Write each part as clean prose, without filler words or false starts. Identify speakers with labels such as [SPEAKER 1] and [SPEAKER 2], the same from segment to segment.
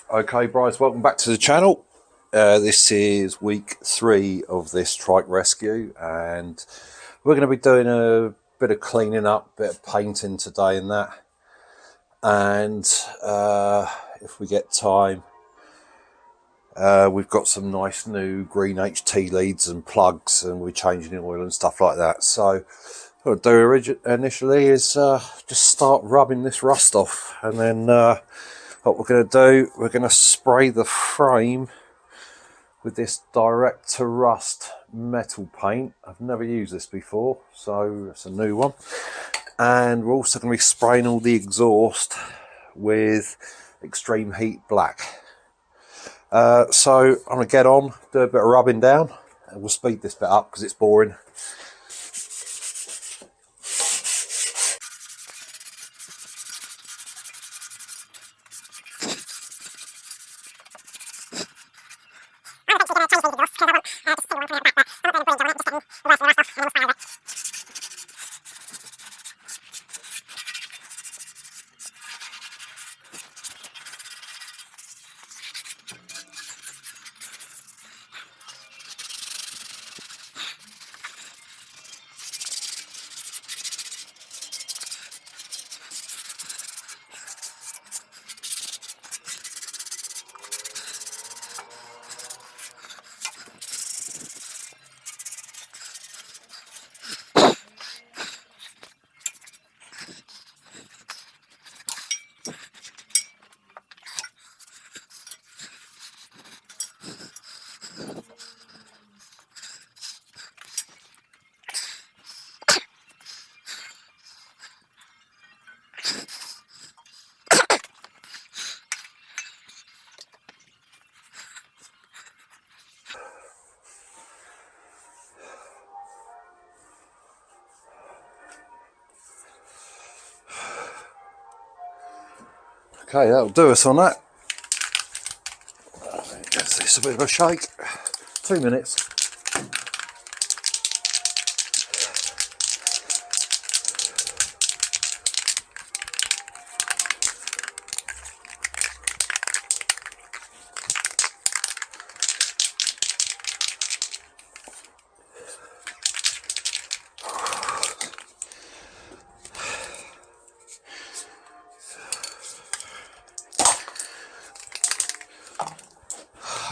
[SPEAKER 1] Okay, Bryce, welcome back to the channel. This is week 3 of this trike rescue, and we're going to be doing a bit of cleaning up, a bit of painting today and that. And if we get time, we've got some nice new green HT leads and plugs, and we're changing the oil and stuff like that. So what I'll do initially is just start rubbing this rust off, and then what we're going to do, we're going to spray the frame with this direct to rust metal paint. I've never used this before, so it's a new one. And we're also going to be spraying all the exhaust with extreme heat black. So I'm going to get on, do a bit of rubbing down, and we'll speed this bit up because it's boring. Okay, that'll do us on that. Give this a bit of a shake. 2 minutes.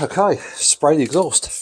[SPEAKER 1] Okay, spray the exhaust.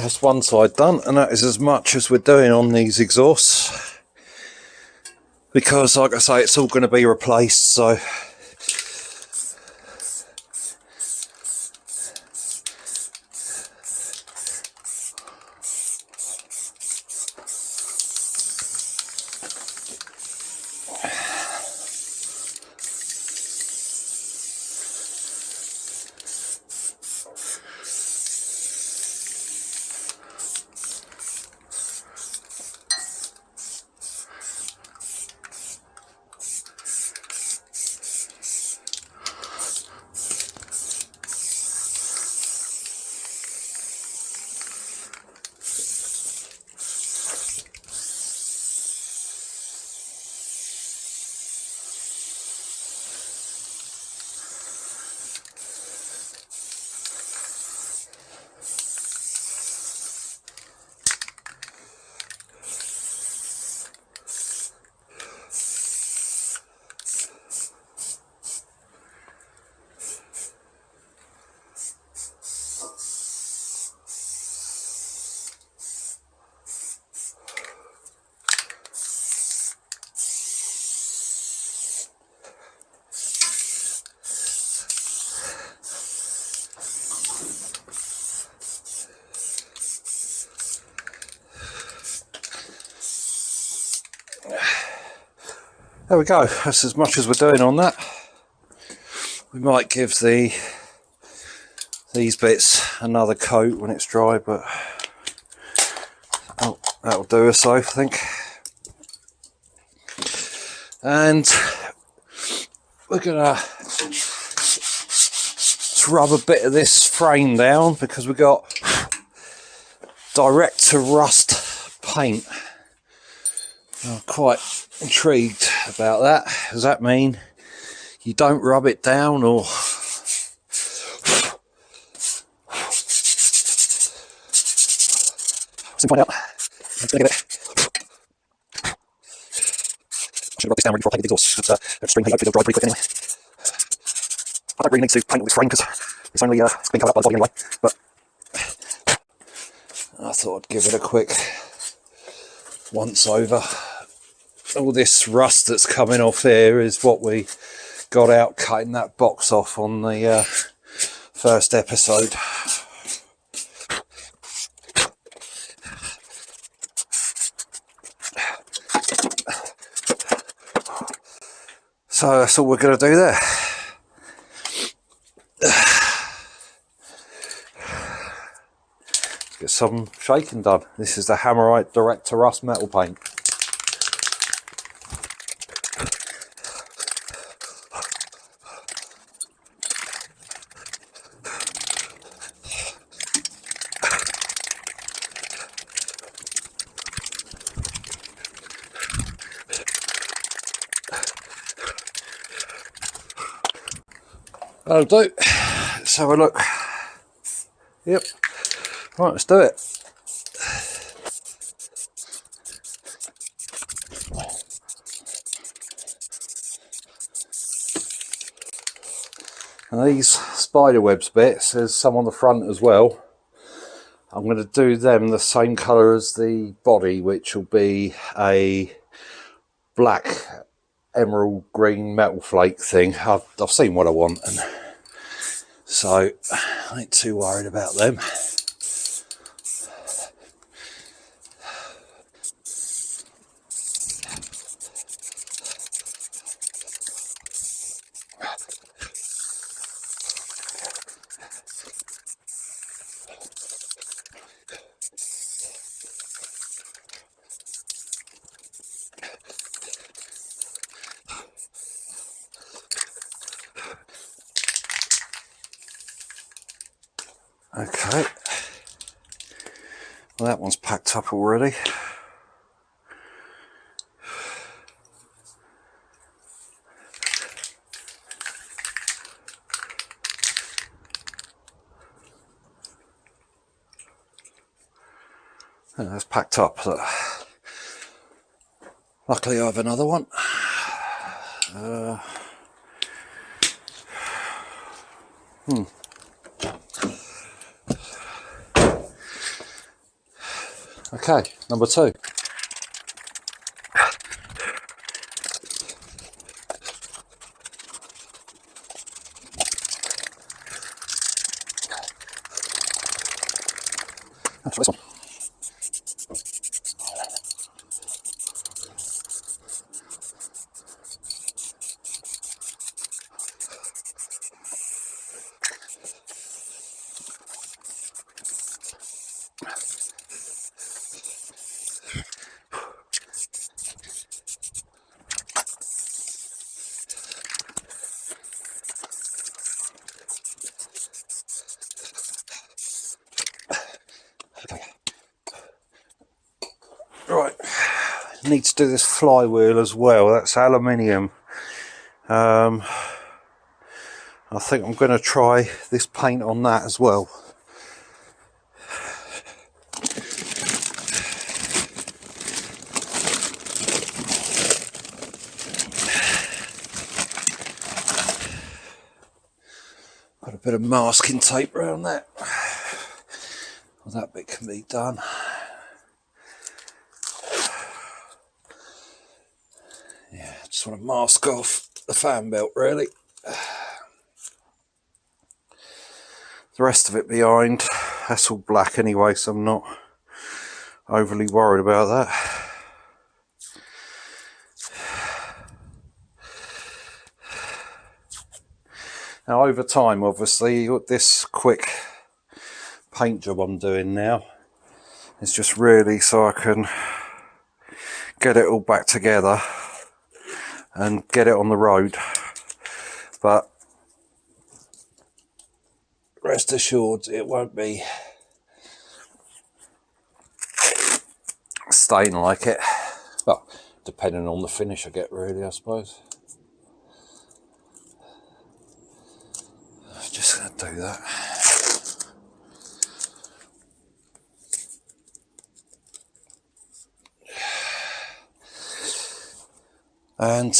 [SPEAKER 1] That's one side done, and that is as much as we're doing on these exhausts. because like I say, it's all going to be replaced, so there we go. That's as much as we're doing on that. We might give these bits another coat when it's dry, but that'll do us, I think. And we're gonna rub a bit of this frame down because we've got direct to rust paint. I'm quite intrigued about that. Does that mean you don't rub it down, or let's find out. I'm gonna give it. I should rub this down really before I paint the exhaust. It's extremely hopefully they'll dry pretty quick anyway. I don't really need to paint all this frame because it's only it's been covered up by the body anyway. But I thought I'd give it a quick once over. All this rust that's coming off here is what we got out cutting that box off on the first episode. So that's all we're going to do there. Let's get some shaking done. This is the Hammerite direct to rust metal paint. That'll do. Let's have a look. Yep. Right, let's do it. And these spider webs bits, there's some on the front as well. I'm going to do them the same colour as the body, which will be a black emerald green metal flake thing. I've seen what I want, and so I ain't too worried about them. Okay, well that one's packed up already. And that's packed up. So luckily I have another one. Okay, number 2. That's this one. Right, need to do this flywheel as well. That's aluminium. I think I'm going to try this paint on that as well. Got a bit of masking tape around that. Well, that bit can be done. Yeah, just want to mask off the fan belt really. The rest of it behind, that's all black anyway, so I'm not overly worried about that. Now over time, obviously, this quick paint job I'm doing now is just really so I can get it all back together and get it on the road. But rest assured, it won't be staying like it. Well, depending on the finish I get, really, I suppose. Just going to do that. And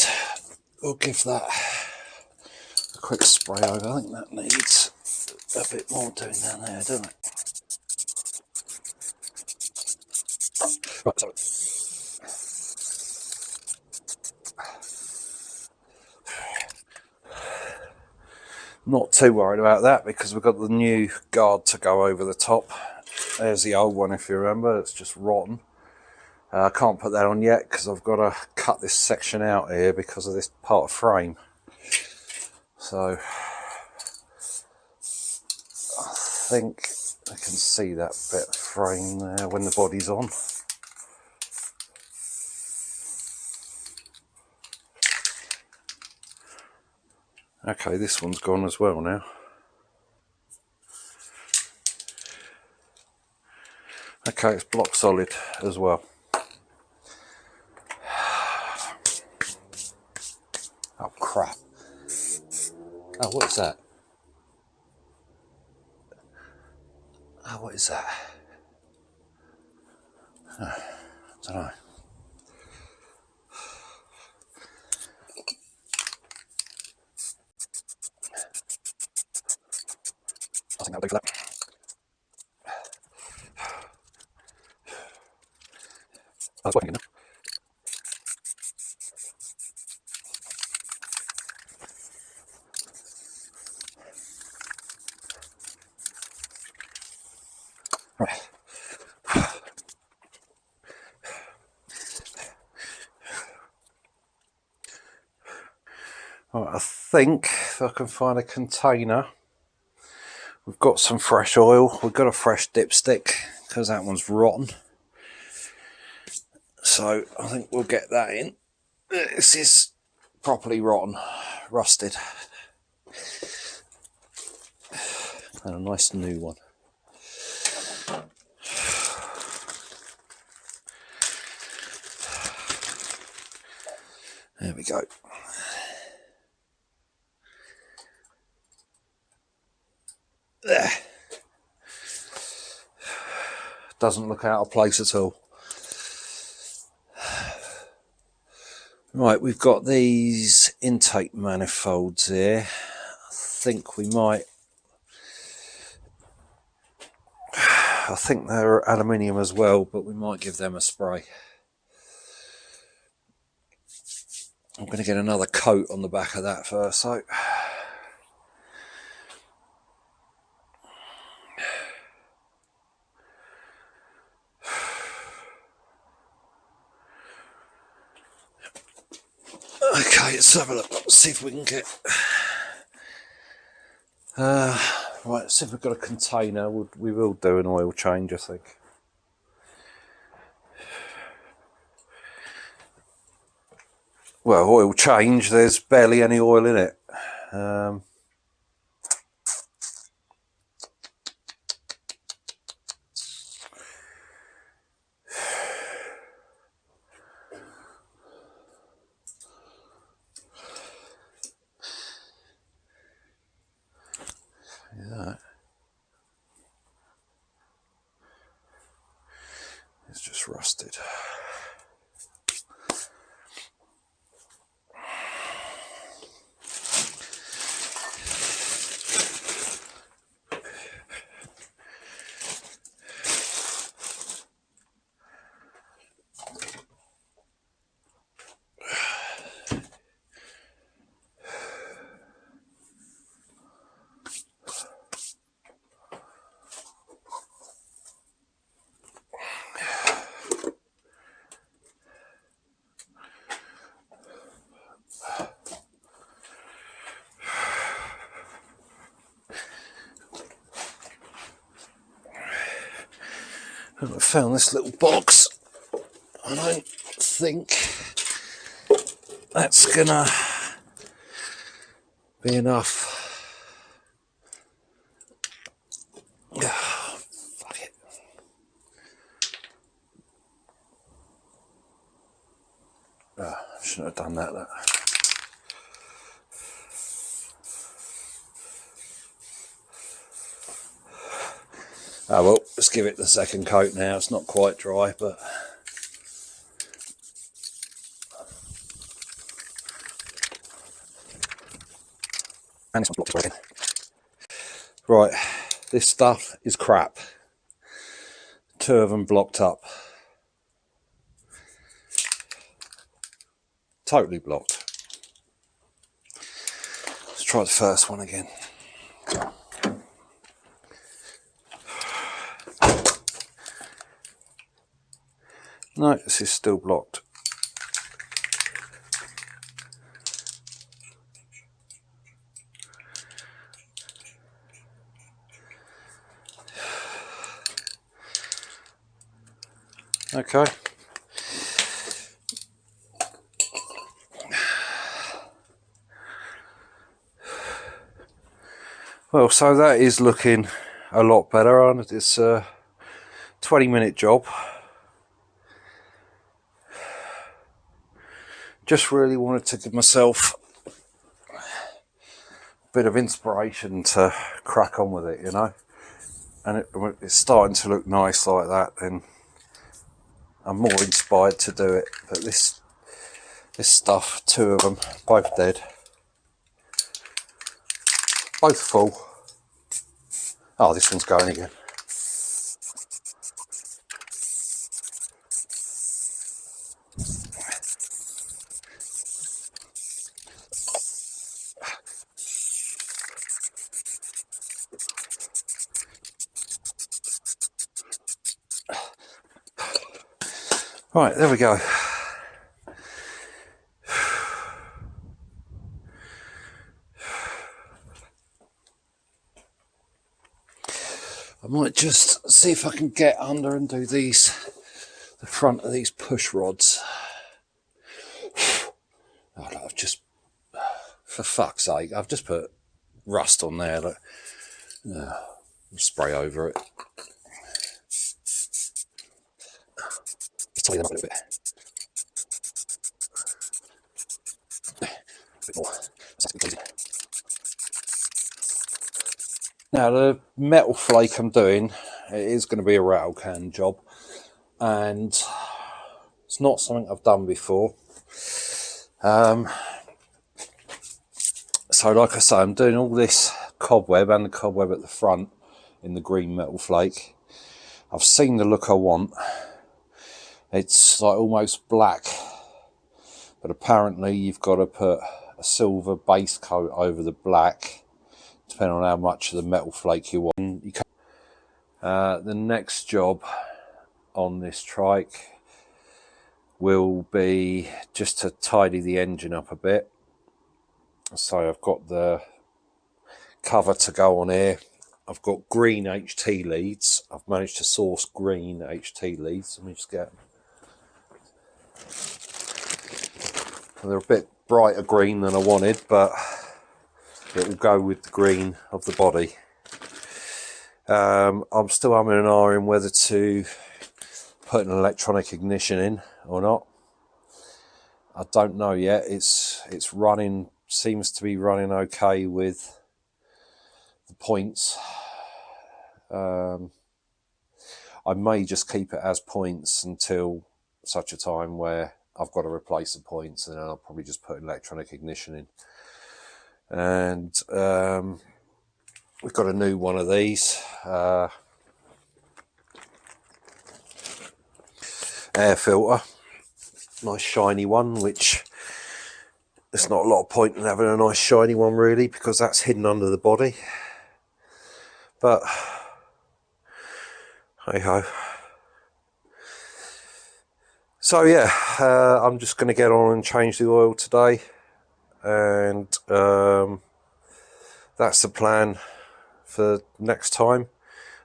[SPEAKER 1] we'll give that a quick spray over. I think that needs a bit more doing down there, doesn't it? Right, so not too worried about that because we've got the new guard to go over the top. There's the old one, if you remember, it's just rotten. I can't put that on yet because I've got to cut this section out here because of this part of frame. So I think I can see that bit of frame there when the body's on. Okay, this one's gone as well now. Okay, it's block solid as well. Oh crap. Oh, what is that? Oh, what is that? Oh, I don't know. I think that'll do for that. Oh, it's working now. Right. Right, I think if I can find a container, we've got some fresh oil, we've got a fresh dipstick because that one's rotten. So I think we'll get that in. This is properly rotten, rusted. And a nice new one. There we go. There. Doesn't look out of place at all. Right, we've got these intake manifolds here. I think they're aluminium as well, but we might give them a spray. I'm going to get another coat on the back of that first, so. Okay, let's have a look, see if we can get right, see if we've got a container. We will do an oil change, I think. Well, oil change, there's barely any oil in it. That. It's just rusted. I found this little box. I don't think that's gonna be enough. Oh, fuck it. Oh, I shouldn't have done that. Oh well, let's give it the second coat now. It's not quite dry, but and this one's blocked again. Right, this stuff is crap. 2 of them blocked up. Totally blocked. Let's try the first one again. No, this is still blocked. Okay. Well, so that is looking a lot better. It's a 20-minute job. Just really wanted to give myself a bit of inspiration to crack on with it, you know. And it's starting to look nice like that, then I'm more inspired to do it. But this stuff, 2 of them, both dead, both full. Oh, this one's going again. Right, there we go. I might just see if I can get under and do the front of these push rods. Oh, look, I've just, for fuck's sake, I've just put rust on there. Look. Spray over it. Just tidy them up a little bit. A bit more. That's easy. Now the metal flake I'm doing, it is going to be a rattle can job, and it's not something I've done before. So like I say, I'm doing all this cobweb and the cobweb at the front in the green metal flake. I've seen the look I want. It's like almost black, but apparently you've got to put a silver base coat over the black, depending on how much of the metal flake you want. The next job on this trike, will be just to tidy the engine up a bit. So I've got the cover to go on here. I've got green HT leads. I've managed to source green HT leads. Let me just get... They're a bit brighter green than I wanted, but it will go with the green of the body. I'm still umming and ahhing whether to put an electronic ignition in or not. I don't know yet. It's running, seems to be running okay with the points. I may just keep it as points until such a time where I've got to replace the points, and then I'll probably just put electronic ignition in. And we've got a new one of these, air filter, nice shiny one, which there's not a lot of point in having a nice shiny one really, because that's hidden under the body. But hey ho. So yeah, I'm just going to get on and change the oil today, and that's the plan for next time.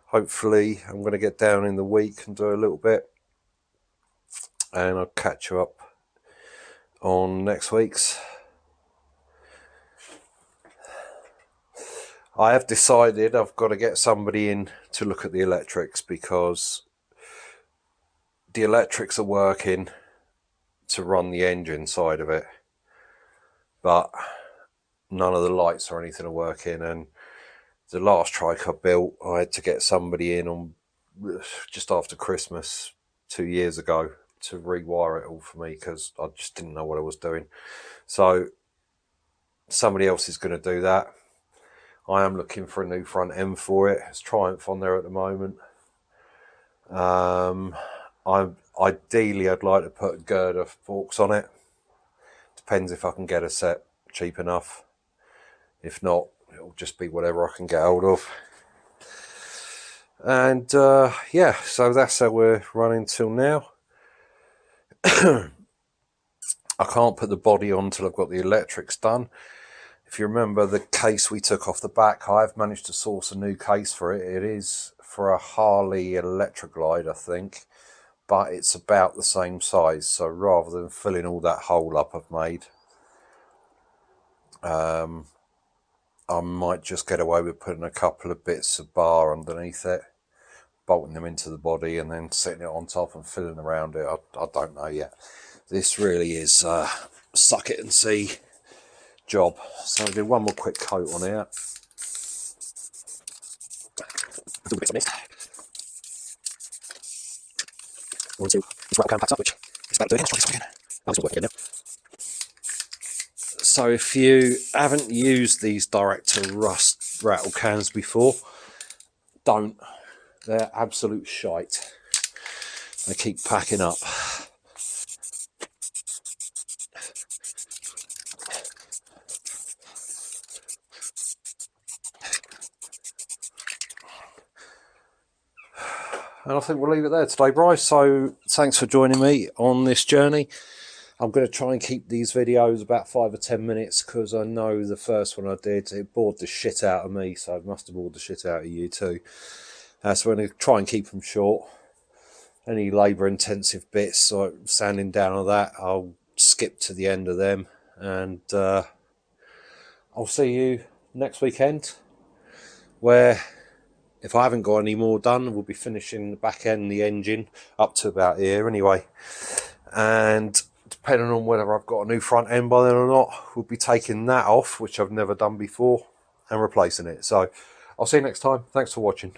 [SPEAKER 1] Hopefully I'm going to get down in the week and do a little bit, and I'll catch you up on next week's. I have decided I've got to get somebody in to look at the electrics, because the electrics are working to run the engine side of it, but none of the lights or anything are working. And the last Trike I built, I had to get somebody in on just after Christmas 2 years ago to rewire it all for me, because I just didn't know what I was doing. So somebody else is going to do that. I am looking for a new front end for it. It's Triumph on there at the moment. Ideally I'd like to put girder forks on it. Depends if I can get a set cheap enough. If not, it'll just be whatever I can get hold of. And yeah, so that's how we're running till now. I can't put the body on until I've got the electrics done. If you remember the case we took off the back, I've managed to source a new case for it. It is for a Harley Electric Glide, I think, but it's about the same size. So rather than filling all that hole up I've made, I might just get away with putting a couple of bits of bar underneath it, bolting them into the body, and then sitting it on top and filling around it. I don't know yet. This really is suck it and see job. So I'll do one more quick coat on here. Do bits on this. One, two. This rattle can packs up, which is about to do again. Let's try this one again. Oh, it's not working again now. So if you haven't used these direct to rust rattle cans before, don't. They're absolute shite. They keep packing up. And I think we'll leave it there today, Bryce. So thanks for joining me on this journey. I'm going to try and keep these videos about 5 or 10 minutes, because I know the first one I did, it bored the shit out of me, so it must have bored the shit out of you too. So we're going to try and keep them short. Any labour intensive bits, like sanding down on that, I'll skip to the end of them. And I'll see you next weekend, where, if I haven't got any more done, we'll be finishing the back end, the engine, up to about here anyway. And depending on whether I've got a new front end by then or not, we'll be taking that off, which I've never done before, and replacing it. So I'll see you next time. Thanks for watching.